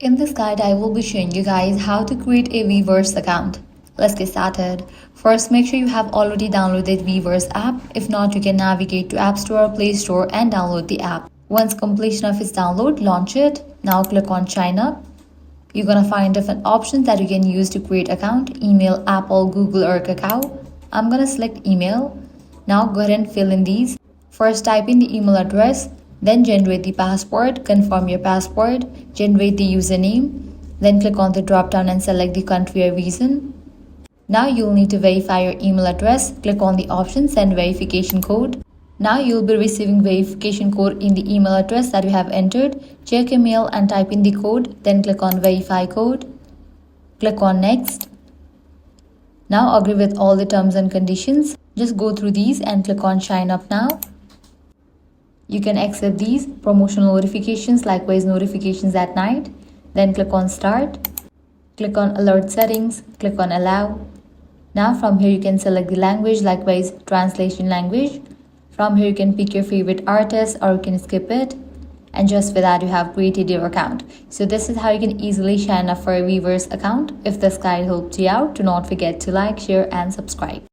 In this guide, I will be showing you guys how to create a Weverse account. Let's get started. First, make sure you have already downloaded Weverse app. If not, you can navigate to App Store or Play Store and download the app. Once completion of its download, launch it. Now click on Sign Up. You're gonna find different options that you can use to create account: email, Apple, Google, or Kakao. I'm gonna select email. Now go ahead and fill in these. First, type in the email address. Then generate the password, confirm your password, generate the username, then click on the drop down and select the country or region. Now you'll need to verify your email address, click on the option send verification code. Now you'll be receiving verification code in the email address that you have entered. Check your mail and type in the code, then click on verify code. Click on next. Now agree with all the terms and conditions. Just go through these and click on sign up now. You can accept these promotional notifications, likewise notifications at night. Then click on start. Click on alert settings, click on allow. Now from here you can select the language, likewise translation language. From here you can pick your favorite artist or you can skip it. And just for that you have created your account. So this is how you can easily sign up for a Weverse account. If this guide helped you out, do not forget to like, share and subscribe.